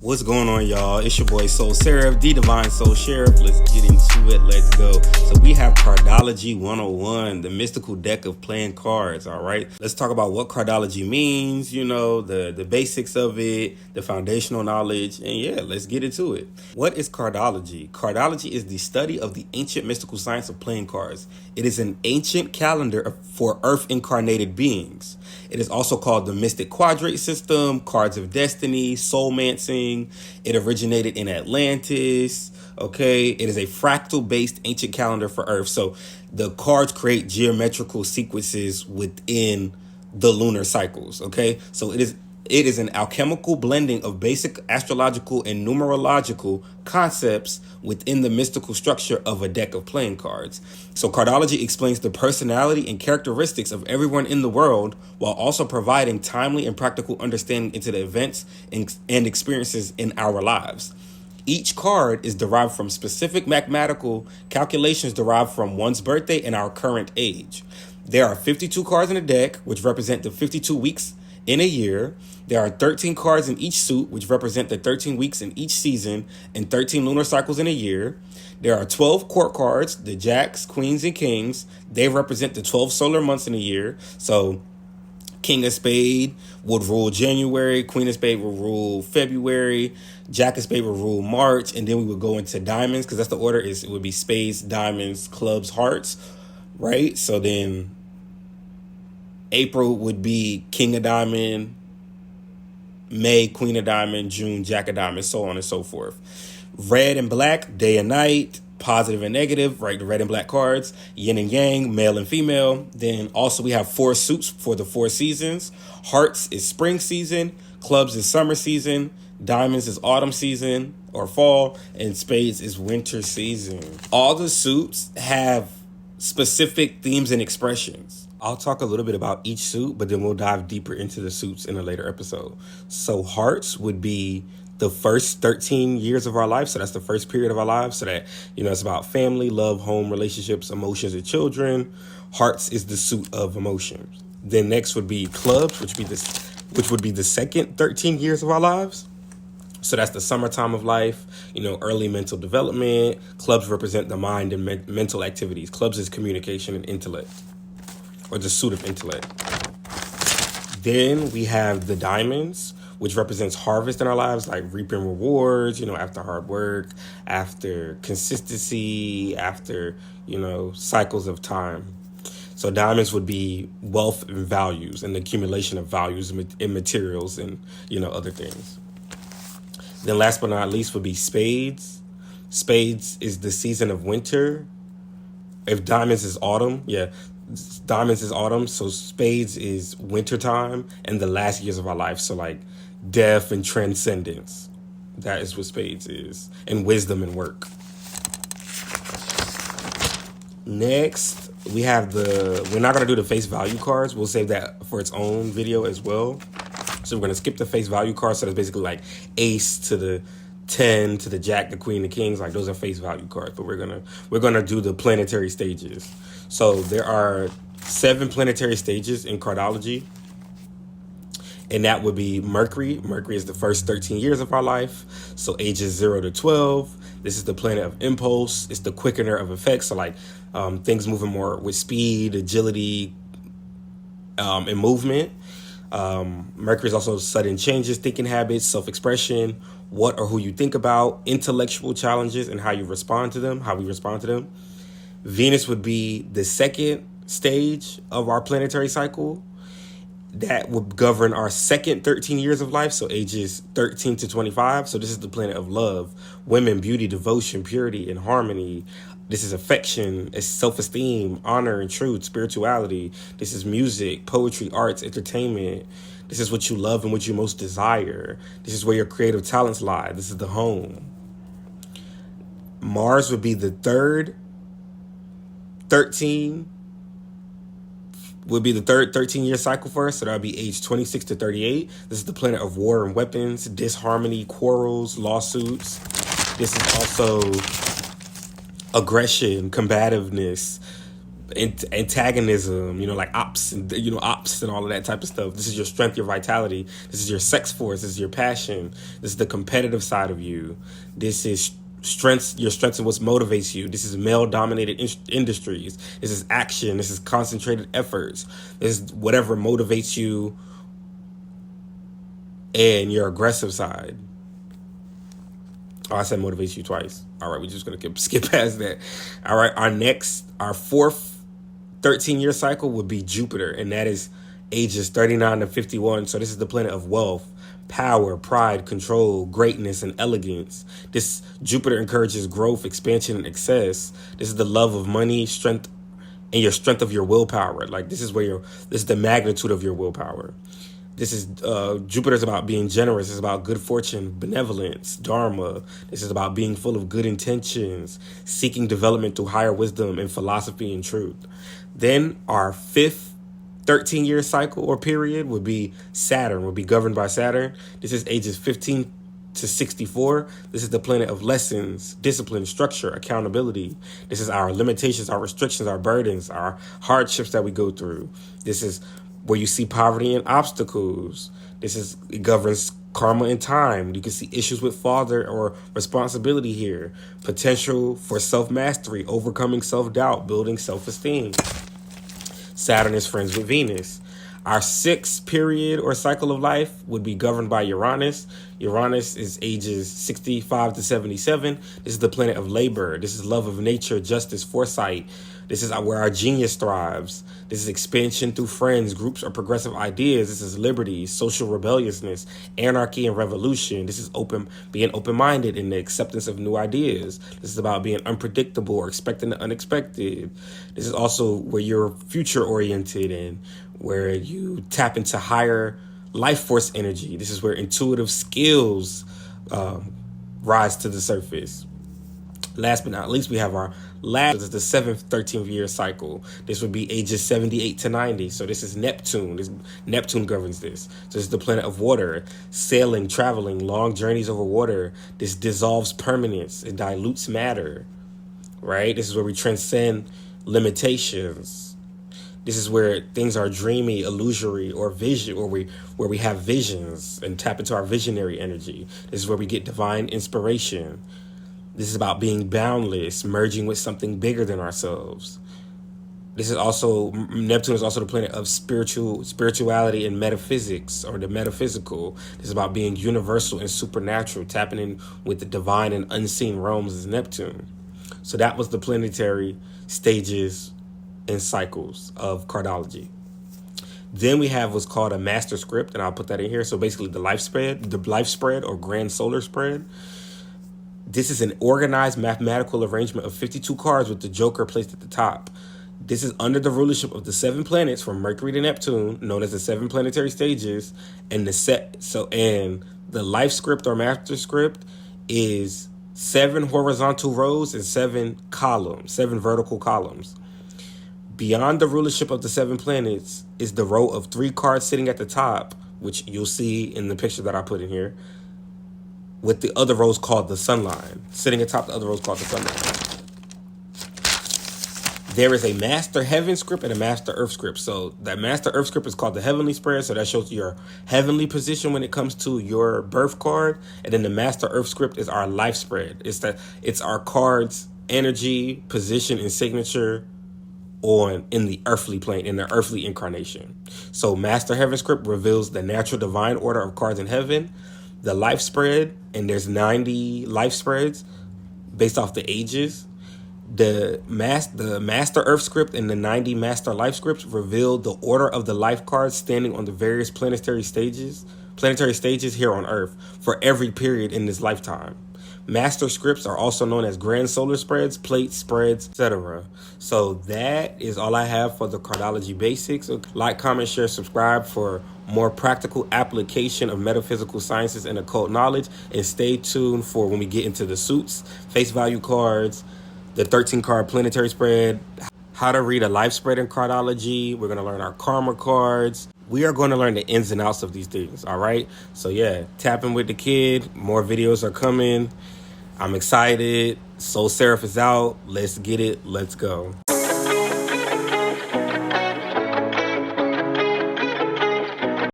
What's going on, y'all? It's your boy Soul Seraph, the Divine Soul Sheriff. Let's get into it. Let's go. So we have Cardology 101, the mystical deck of playing cards, all right? Let's talk about what Cardology means, the basics of it, the foundational knowledge, and yeah, let's get into it. What is Cardology? Cardology is the study of the ancient mystical science of playing cards. It is an ancient calendar for earth-incarnated beings. It is also called the Mystic Quadrate System, Cards of Destiny, Soulmancing. It originated in Atlantis, okay? It is a fractal-based ancient calendar for Earth. So the cards create geometrical sequences within the lunar cycles, okay? So it is an alchemical blending of basic astrological and numerological concepts within the mystical structure of a deck of playing cards. So Cardology explains the personality and characteristics of everyone in the world while also providing timely and practical understanding into the events and experiences in our lives. Each card is derived from specific mathematical calculations derived from one's birthday and our current age. There are 52 cards in the deck, which represent the 52 weeks in a year. There are 13 cards in each suit, which represent the 13 weeks in each season and 13 lunar cycles in a year. There are 12 court cards, the jacks, queens, and kings. They represent the 12 solar months in a year. So King of Spade would rule January, Queen of Spade would rule February, Jack of Spade would rule March, and then we would go into diamonds, because that's the order. It would be spades, diamonds, clubs, hearts, right? So then April would be King of Diamond, May, Queen of Diamond, June, Jack of Diamond, so on and so forth. Red and black, day and night, positive and negative, right? The red and black cards, yin and yang, male and female. Then also we have 4 suits for the 4 seasons. Hearts is spring season, clubs is summer season, diamonds is autumn season or fall, and spades is winter season. All the suits have specific themes and expressions. I'll talk a little bit about each suit, but then we'll dive deeper into the suits in a later episode. So hearts would be the first 13 years of our life. So that's the first period of our lives. So that, it's about family, love, home, relationships, emotions, and children. Hearts is the suit of emotions. Then next would be clubs, which would be the second 13 years of our lives. So that's the summertime of life, early mental development. Clubs represent the mind and mental activities. Clubs is communication and intellect, or the suit of intellect. Then we have the diamonds, which represents harvest in our lives, like reaping rewards, after hard work, after consistency, after, cycles of time. So diamonds would be wealth and values and the accumulation of values in materials and, other things. Then last but not least would be spades. Spades is the season of winter. If diamonds is autumn, diamonds is autumn, so spades is wintertime and the last years of our life. So like death and transcendence. That is what spades is. And wisdom and work. Next, we have we're not going to do the face value cards. We'll save that for its own video as well. So we're going to skip the face value cards. So that's basically like ace to the 10 to the jack, the queen, the kings. Like those are face value cards. But we're gonna do the planetary stages. So there are 7 planetary stages in Cardology. And that would be Mercury. Mercury is the first 13 years of our life. So ages 0 to 12. This is the planet of impulse. It's the quickener of effects. So like things moving more with speed, agility, and movement. Mercury is also sudden changes, thinking habits, self-expression, what or who you think about, intellectual challenges and how we respond to them. Venus would be the second stage of our planetary cycle. That would govern our second 13 years of life, so ages 13 to 25. So this is the planet of love, women, beauty, devotion, purity, and harmony. This is affection, it's self-esteem, honor and truth, spirituality. This is music, poetry, arts, entertainment. This is what you love and what you most desire. This is where your creative talents lie. This is the home. Mars would be the third 13-year cycle for us. So that would be age 26 to 38. This is the planet of war and weapons, disharmony, quarrels, lawsuits. This is also aggression, combativeness, antagonism, like ops and ops and all of that type of stuff. This is your strength, your vitality. This is your sex force. This is your passion. This is the competitive side of you. This is your strengths and what motivates you. This is male-dominated industries. This is action. This is concentrated efforts. This is whatever motivates you and your aggressive side. Oh, I said motivates you twice. All right, we're just going to skip past that. All right, our fourth 13-year cycle would be Jupiter, and that is ages 39 to 51. So this is the planet of wealth, power, pride, control, greatness, and elegance. This Jupiter encourages growth, expansion, and excess. This is the love of money, strength, and your strength of your willpower. Like this is the magnitude of your willpower. This is Jupiter is about being generous. It's about good fortune, benevolence, dharma. This is about being full of good intentions, seeking development through higher wisdom and philosophy and truth. Then our fifth 13-year cycle or period would be Saturn, would be governed by Saturn. This is ages 15 to 64. This is the planet of lessons, discipline, structure, accountability. This is our limitations, our restrictions, our burdens, our hardships that we go through. This is where you see poverty and obstacles. It governs karma and time. You can see issues with father or responsibility here. Potential for self-mastery, overcoming self-doubt, building self-esteem. Saturn is friends with Venus. Our sixth period or cycle of life would be governed by Uranus. Uranus is ages 65 to 77. This is the planet of labor. This is love of nature, justice, foresight. This is where our genius thrives. This is expansion through friends, groups, or progressive ideas. This is liberty, social rebelliousness, anarchy, and revolution. This is being open-minded in the acceptance of new ideas. This is about being unpredictable or expecting the unexpected. This is also where you're future-oriented and where you tap into higher life force energy. This is where intuitive skills rise to the surface. Last but not least, we have our last, the seventh 13th-year cycle. This would be ages 78 to 90. So this is Neptune. Neptune governs this. So this is the planet of water, sailing, traveling, long journeys over water. This dissolves permanence. It dilutes matter, right? This is where we transcend limitations. This is where things are dreamy, illusory, or vision, or where we have visions and tap into our visionary energy. This is where we get divine inspiration. This is about being boundless, merging with something bigger than ourselves. Neptune is also the planet of spirituality and metaphysics, or the metaphysical. This is about being universal and supernatural, tapping in with the divine and unseen realms as Neptune. So that was the planetary stages and cycles of cardology. Then we have what's called a master script, and I'll put that in here. So basically the life spread or grand solar spread. This is an organized mathematical arrangement of 52 cards with the Joker placed at the top. This is under the rulership of the 7 planets from Mercury to Neptune, known as the 7 planetary stages. And the life script or master script is 7 horizontal rows and 7 vertical columns. Beyond the rulership of the 7 planets is the row of 3 cards sitting at the top, which you'll see in the picture that I put in here, with the other rows called the sun line. Sitting atop the other rows called the sun line. There is a master heaven script and a master earth script. So that master earth script is called the heavenly spread. So that shows your heavenly position when it comes to your birth card. And then the master earth script is our life spread. It's our card's energy, position, and signature in the earthly plane, in the earthly incarnation. So master heaven script reveals the natural divine order of cards in heaven. The life spread, and there's 90 life spreads based off the ages. The master earth script and the 90 master life scripts reveal the order of the life cards standing on the various planetary stages here on Earth for every period in this lifetime. Master scripts are also known as grand solar spreads, plate spreads, etc. So that is all I have for the cardology basics. Like, comment, share, subscribe for more practical application of metaphysical sciences and occult knowledge. And stay tuned for when we get into the suits, face value cards, the 13 card planetary spread, how to read a life spread in cardology. We're going to learn our karma cards. We are going to learn the ins and outs of these things, all right? So yeah, tapping with the kid. More videos are coming. I'm excited. Soul Seraph is out. Let's get it. Let's go.